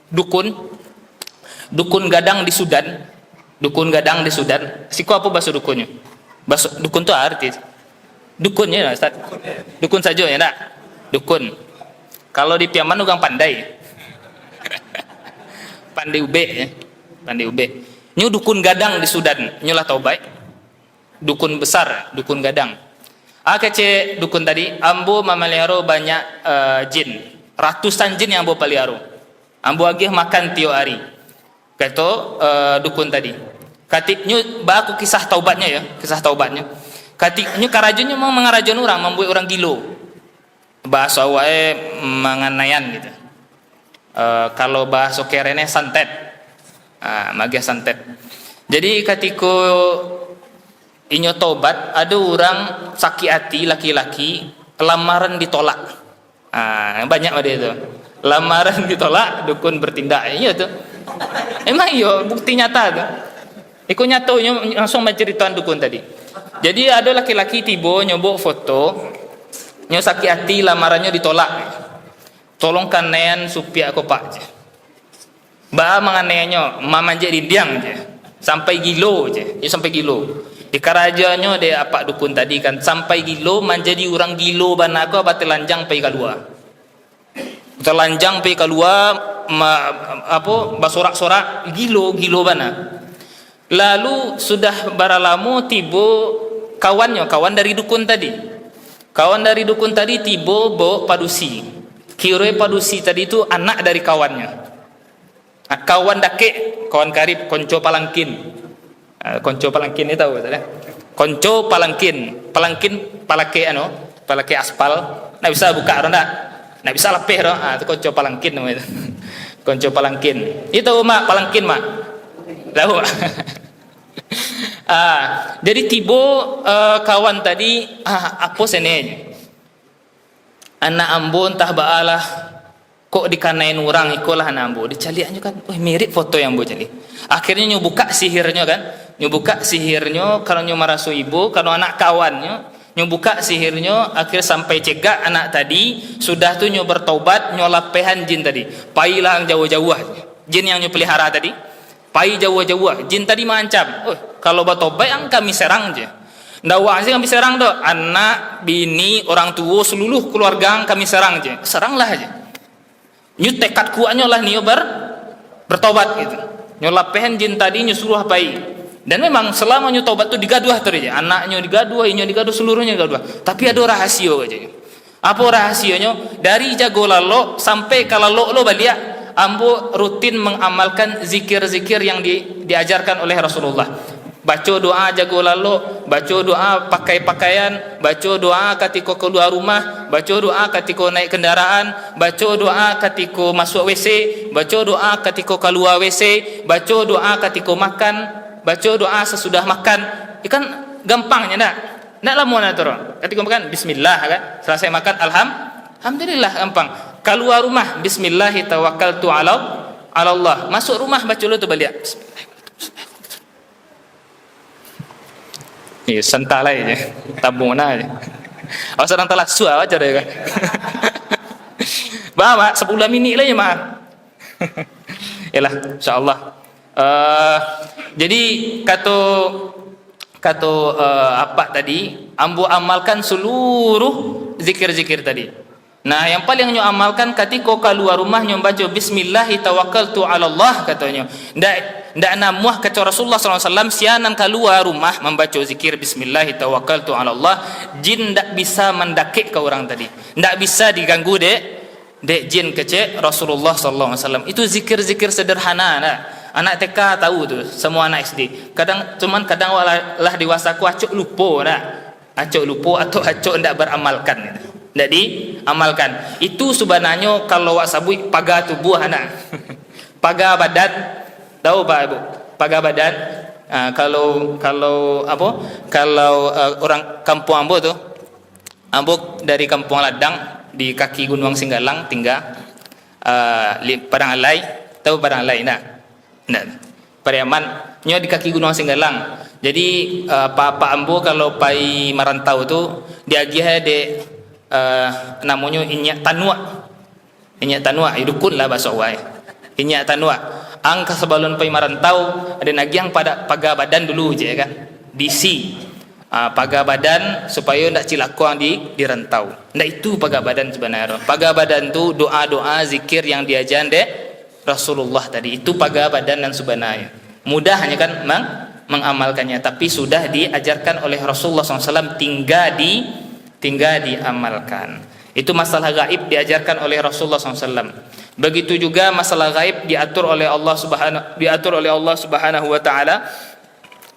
dukun gadang di Sudan. Dukun gadang di Sudan. Siku apa bahasa dukunnya? Bahasa dukun tu artis. Dukunnya ya, Ustaz. Dukun saja ya, tak? Dukun. Kalau di Piaman orang pandai. Pandai ube ya. Pandai ube. Nyu dukun gadang di Sudan. Nyu lah tahu baik. Dukun besar, dukun gadang. Kece dukun tadi, ambo memelihara banyak jin. Ratusan jin yang ambo pelihara. Ambo agih makan tiap hari. Kata dukun tadi. Katiknya baku kisah taubatnya ya, kisah taubatnya. Katiknya karajannya mau mengarajan orang, membuat orang gilo. Bahasa wae manganayan gitu. Kalau bahasa kerene santet. Magia santet. Jadi ketika inyo taubat, ada orang sakit hati laki-laki, lamaran ditolak. Banyak ada itu. Lamaran ditolak, dukun bertindak. Iya tuh. Emang iya bukti nyata tuh. Iku nyatanya langsung menceritakan dukun tadi. Jadi ada laki-laki tiba nyobok foto, nyo sakit hati lamarannya ditolak. Tolong kanean supaya aku pak je. Ba menganeannya mama jadi diam je. Sampai gilo je. Ya sampai gilo. Di karajannya dia apa dukun tadi kan sampai gilo menjadi orang gilo bana aku batelanjang pai keluar. Telanjang pai keluar basorak-sorak gilo bana. Lalu sudah baralamo tiba kawan dari dukun tadi. Kawan dari dukun tadi tiba bawa padusi. Kira padusi tadi itu anak dari kawannya. Kawan dake, kawan karib, konco palangkin. Konco palangkin itu tahu tak? Konco palangkin palake aspal. Nak bisa buka ronda. Nak bisa lepeh ro. Itu konco palangkin namanya. Konco palangkin. Itu mak palangkin mak. Tahu. Jadi tiba kawan tadi apa senenya? Anak ambo entah baalah kok dikanain orang ikolah anak ambo. Dicaliannya kan, mirip foto yang ambo cali. Akhirnya nyobuka sihirnya kan. Nyobuka sihirnya kalau nyo marasu ibu, kalau anak kawannya nyobuka sihirnya akhir sampai cegak anak tadi sudah tuh nyo bertobat nyo lapehan jin tadi. Pailah jauh-jauh jin yang nyo pelihara tadi. Pai jauh-jauh jin tadi mengancam. Kalau bertobat yang kami serang je. Ndak wasi kami serang doh. Anak, bini, orang tua, seluruh keluarga kami serang je. Seranglah aja. Nyo tekad kuatnya lah nyo bertobat gitu. Nyo lapehan jin tadi nyo suruh pai. Dan memang selama nyo tobat tu digaduh terus aja. Anaknya digaduh, inyo digaduh, seluruhnya digaduh. Tapi ada rahasia aja. Apa rahasianya? Dari jago lalo sampai kalau lo balik ambo rutin mengamalkan zikir-zikir yang diajarkan oleh Rasulullah. Baca doa jago lalo, baca doa pakai pakaian, baca doa ketika keluar rumah, baca doa ketika naik kendaraan, baca doa ketika masuk WC, baca doa ketika keluar WC, baca doa ketika makan, baca doa sesudah makan. Ikan gampangnya ndak? Ndak lama nak turun. Ketika makan bismillah kan, selesai makan alhamdulillah gampang. Keluar rumah bismillah tawakkaltu ala Allah. Masuk rumah baca dulu tu balik. Ni sentalai je. Tabung na je. Awak sedang telah suah aja dia kan. Mak 10 minit lah ya mak. Yalah insyaallah. Jadi kata apa tadi? Ambo amalkan seluruh zikir-zikir tadi. Nah, yang paling nyo amalkan ketika keluar rumah nyo baca bismillah tawakkaltu ala Allah katanya. Ndak namuah kata Rasulullah SAW sianan keluar rumah membaca zikir bismillah tawakkaltu ala Allah, jin ndak bisa mendakik ke orang tadi. Ndak bisa diganggu dek jin kecek Rasulullah sallallahu alaihi wasallam. Itu zikir-zikir sederhana nah. Anak TK tahu tu, semua anak SD. Kadang lah dewasa ku acuk lupa nah. Acuk lupa atau acuk ndak beramalkan. Ndak diamalkan. Itu sebenarnya kalau wak sabui pagar tubuh anak. Pagar badan. Tahu Pak Ibu? Pagar badan. Kalau orang kampung ambo tu, ambo dari kampung Ladang di kaki Gunung Singgalang tinggal Padang Alai. Tahu Padang Alai nah? Nah, Pariaman nyo di kaki Gunung Singgalang. Jadi pak ambo kalau pai merantau tu dia de namanya inyak tanua. Inyak tanua, dukun lah bahasa Wai. Inyak tanua. Angka sebelum pai merantau ada nagiang pada pagar badan dulu je kan. Disi pagar badan supaya ndak cilakuang di rantau. Ndak itu pagar badan sebenarnya. Pagar badan tu doa-doa zikir yang diajar dek Rasulullah tadi. Itu pagar badan dan sebenarnya. Mudah hanya kan mengamalkannya, tapi sudah diajarkan oleh Rasulullah SAW, tinggal diamalkan. Itu masalah gaib diajarkan oleh Rasulullah SAW. Begitu juga masalah gaib diatur oleh Allah Subhanahu wa taala.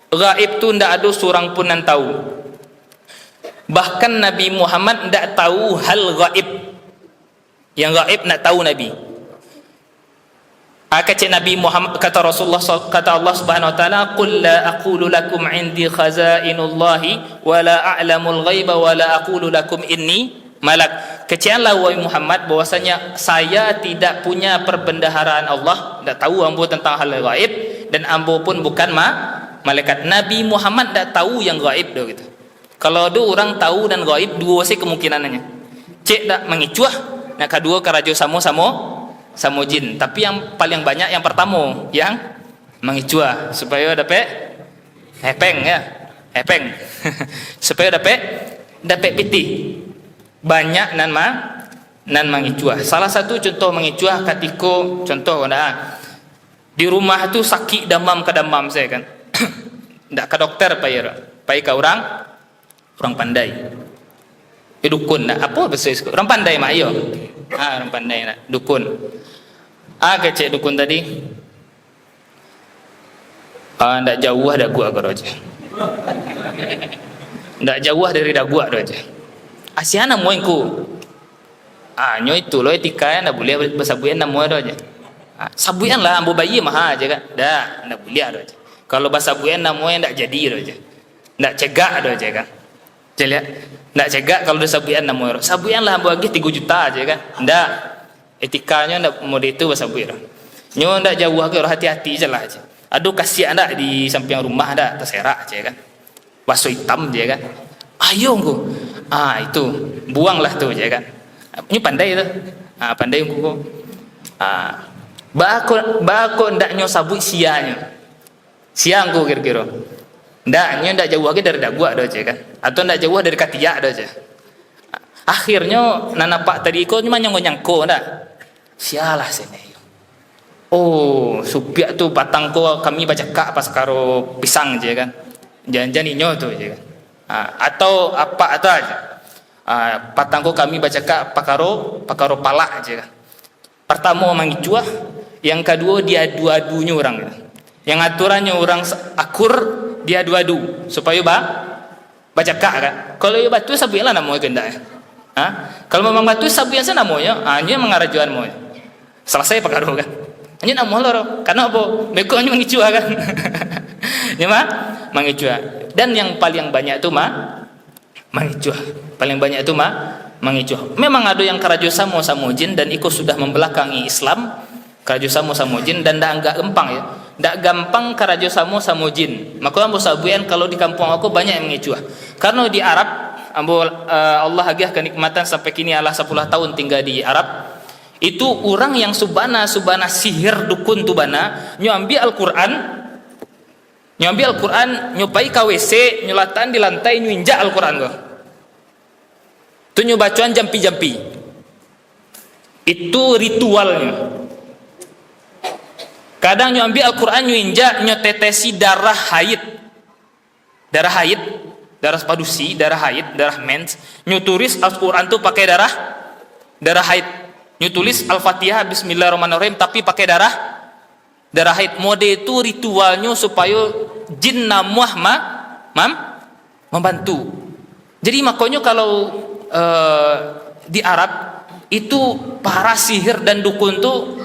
Gaib tu ndak ada seorang pun yang tahu. Bahkan Nabi Muhammad ndak tahu hal gaib. Yang gaib nak tahu Nabi. Kata Nabi Muhammad, kata Rasulullah, kata Allah Subhanahu wa taala, "Qul la aqulu lakum 'indi khazainullahi wa la a'lamul ghaiba wa la aqulu lakum inni malak." Katakanlah wahai Muhammad bahwasanya saya tidak punya perbendaharaan Allah, tidak tahu ambo tentang hal gaib, dan ambo pun bukan malaikat. Nabi Muhammad tidak tahu yang gaib dah gitu. Kalau ada orang tahu dan gaib, dua sih kemungkinannya. Cek dak mengicuah, nak kedua karajo samo jin, tapi yang paling banyak yang pertama yang mengicuah supaya dapat hepeng supaya dapat piti banyak nan mengicuah. Salah satu contoh mengicuah ketika contoh di rumah tu sakit demam saya kan ndak ke dokter pai ke orang pandai dukun nak apa bahasa orang pandai mak yo orang pandai nak dukun. Kecek dukun tadi ndak jauh dah gua aja. Ndak jauh dari dah gua aja. Asiana moengku. Nyo itu lo etika ndak boleh bersabuyan namo aja. Sabuyan lah ambo bayi mah aja kan. Ndak boleh aja. Kalau basabuyan namo ndak jadi aja. Ndak cegak aja kan. Lihat, ndak cegak kalau dah sabuyan namo. Sabuyan lah ambo lagi 3 juta aja kan. Ndak. Etikanya ndak mode itu basabuyan. Nyo ndak jauh ke hati-hati je lah aja. Aduh kasihan ndak di samping rumah ndak terserak aja kan. Baso hitam je kan. Ayo engko. Itu buanglah tuh aja kan. Ini pandai tu. Pandai engko. Bako ndak nyo sabut sianya. Siang engko kira-kira. Ndak jauh lagi dari dagua dah aja kan. Atau ndak jauh dari katiak dah aja. Akhirnya nanapak tadi ko cuma nyangko ndak. Sialah sini. Supiak tu batang ko kami baca kak pas karo pisang je kan. Jangan inyo tu je kan. Atau apa atau aja. Patang ko kami baca kak pakaro palak je kan. Pertama mangicuah, yang kedua dia adu-adunya orang kan. Yang aturannya orang akur dia adu-adu supaya baca kak kan. Kalau ia batu sabuyanlah namanya gendak. Kalau memang batu sabuyan sana namanya, hanya mengarajuan moy. Selesai perkara kan. Hanya nama loro. Karena apa? Mereka hanya mengicuah kan. Nyama mengicuah. Dan yang paling banyak tu mengicuah. Paling banyak tu mengicuah. Memang ada yang karajo samo jin dan ikut sudah membelakangi Islam. Karajo samo jin dan enggak gampang ya. Enggak gampang karajo samo jin. Maka ambo sabuyan kalau di kampung aku banyak yang mengicuah. Karena di Arab ambo Allah agiah kenikmatan sampai kini Allah 10 tahun tinggal di Arab. Itu orang yang subana sihir dukun tu bana nyo ambil Al-Quran nyo pai ka WC nyo latan di lantai nyo injak Al-Quran go. Tu nyo bacaan jampi-jampi. Itu ritualnya. Kadang nyo ambil Al-Quran nyo injak nyo tetesi darah haid, darah padusi, darah haid, darah mens. Nyo tulis Al-Quran tu pakai darah haid. Nyu tulis Al-Fatihah Bismillahirrahmanirrahim tapi pakai darah haid. Mode itu ritualnya supaya jin namuah membantu. Jadi makanya kalau di Arab itu para sihir dan dukun tuh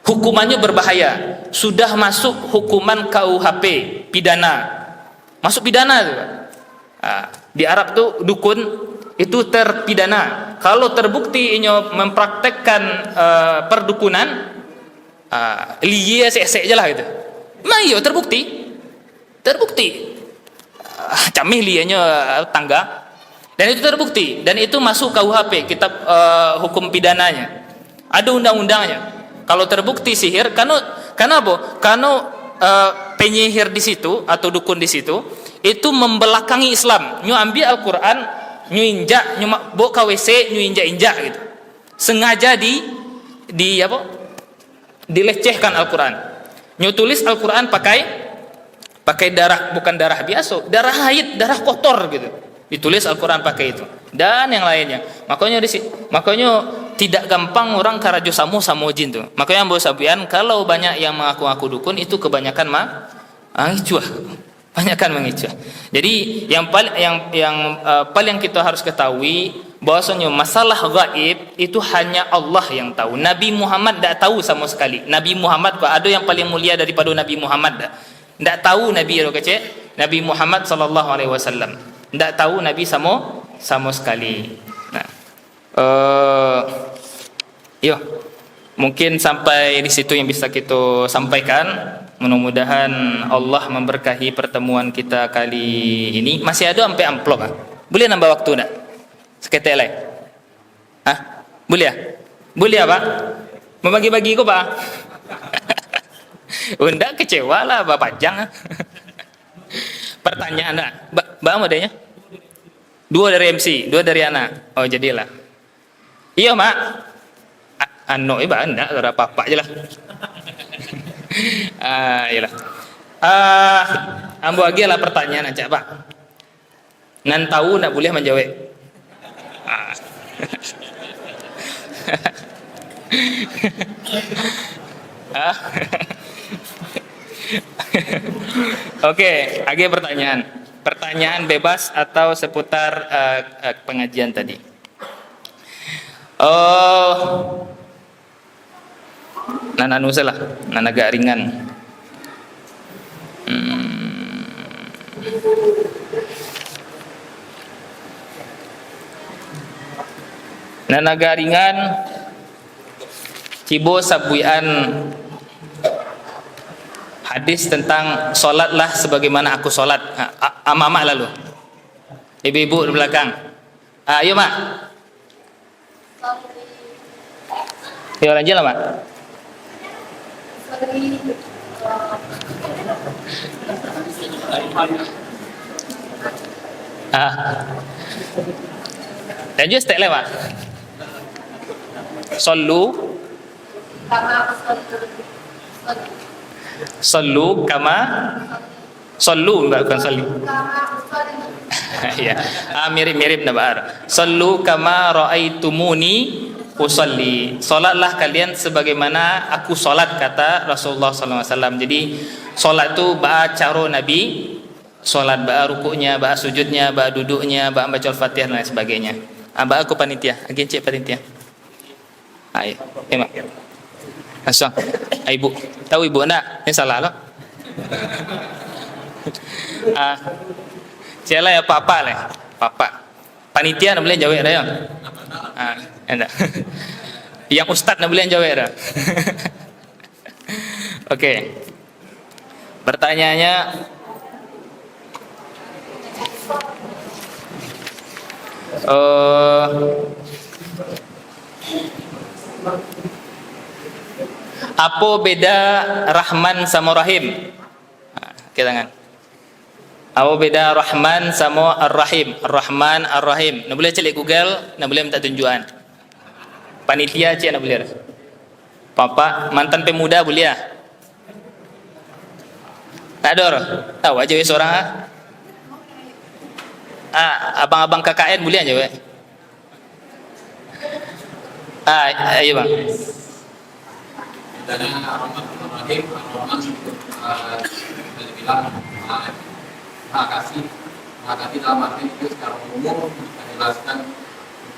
hukumannya berbahaya. Sudah masuk hukuman KUHP, pidana. Masuk pidana tuh. Di Arab tuh dukun itu terpidana. Kalau terbukti inyo mempraktekkan perdukunan, liye sek-sek je lah gitu. Iya terbukti. Camih liyenya tangga. Dan itu terbukti. Dan itu masuk KUHP, kitab hukum pidananya. Ada undang-undangnya. Kalau terbukti sihir, karena apa? Karena penyihir di situ atau dukun di situ itu membelakangi Islam. Nyu ambil Al-Qur'an, nyu injak, nyu bawa ke WC, nyu injak-injak gitu. Sengaja di apa? Dilecehkan Al-Qur'an. Nyu tulis Al-Qur'an pakai darah, bukan darah biasa, darah haid, darah kotor gitu. Ditulis Al-Qur'an pakai itu. Dan yang lainnya. Makanya tidak gampang orang karajo samo jin tuh. Makanya Mbok Sabian kalau banyak yang mengaku-ngaku dukun itu kebanyakan mengicuah. Banyakan mengicuah. Jadi yang paling kita harus ketahui bahwasanya masalah gaib itu hanya Allah yang tahu. Nabi Muhammad tidak tahu sama sekali. Nabi Muhammad kok ada yang paling mulia daripada Nabi Muhammad dah. Tidak tahu Nabi Nabi Muhammad sallallahu alaihi wasallam. Tidak tahu Nabi sama sekali. Nah, mungkin sampai di situ yang bisa kita sampaikan. Mudah-mudahan Allah memberkahi pertemuan kita kali ini. Masih ada sampai amplop Boleh nambah waktu enggak? Seketek lain. Boleh ya? Boleh ya, Pak? Membagi-bagi kok, Pak? Enggak, kecewa lah Bapak Jang. Pertanyaan enggak? Mbak adanya? 2 dari MC, 2 dari anak. Oh, jadilah. Iya, Mak. Mbak enggak, ada apa-apa aja lah. Iyalah. Ambo lagi lah pertanyaan aja, Pak. Nan tahu nak boleh menjawab. Oke, lagi pertanyaan. Pertanyaan bebas atau seputar pengajian tadi. Nana nusalah, nana agak ringan. Nana agak ringan. Cibo sabuian hadis tentang solatlah sebagaimana aku solat. Ama-ama lalu. Ibu-ibu di belakang. Ayo, Mak. Ayo lanjut lah, Mak. Lanjut step lah, Mak. Sallu kama sallu bukan salli. Ya. Mirip-mirip nabar. Sallu kama raaitumuni usalli. Salatlah kalian sebagaimana aku salat, kata Rasulullah sallallahu alaihi wasallam. Jadi salat tu ba cara Nabi salat, ba rukuknya, ba sujudnya, ba duduknya, ba baca Al-Fatihah dan lain sebagainya. Ba aku panitia, agak cek panitia. Ayo, emak. Asal, ibu, tahu ibu enggak? Ini salah lah. Cela ya papa lah, papa. Panitia nak boleh jawab dah ya. Enggak. Yang ustaz nak boleh jawab dah. Okey. Pertanyaannya, apa beda Rahman sama Rahim? Kita tangan. Apa beda Rahman sama Ar-Rahim? Ar-Rahman, Ar-Rahim. Nak boleh cek Google, nak boleh minta tunjukan. Panitia cek nak boleh. Papa mantan pemuda boleh ah? Tak ada orang. Tahu aja seorang abang-abang KKN boleh aja. Iya bang. Adanya Ar-Rahman Ar-Rahman bisa dibilang maha kasih dalam arti itu secara umum menjelaskan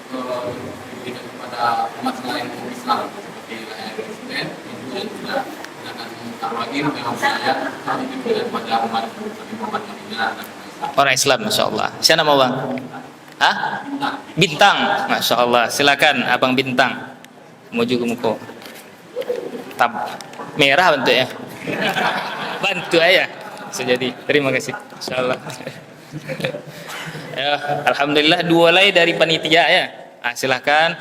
diberikan kepada umat selain Islam seperti Kristen, Hindu dan juga sedangkan Ar-Rahim memang saya diberikan kepada umat Muhammad Orang Islam, masya Allah. Siapa nama bang? Bintang, masya Allah. Silakan abang Bintang. Menuju ke muka. Tab merah bentuknya. Bantu aja. Sejadi. Terima kasih. Masya Allah. Ya, alhamdulillah dua lay dari panitia ya. Silahkan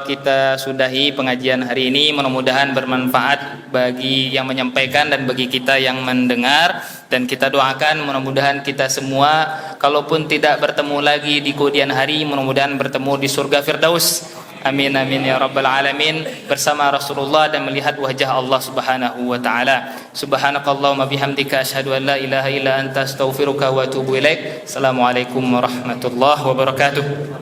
kita sudahi pengajian hari ini. Mudah-mudahan bermanfaat bagi yang menyampaikan dan bagi kita yang mendengar. Dan kita doakan mudah-mudahan kita semua, kalaupun tidak bertemu lagi di kemudian hari, mudah-mudahan bertemu di surga Firdaus. Amin amin ya rabbal alamin, bersama Rasulullah dan melihat wajah Allah Subhanahu wa taala. Subhanakallahumma bihamdika asyhadu an la ilaha illa anta astaghfiruka wa atubu ilaik. Assalamualaikum warahmatullahi wabarakatuh.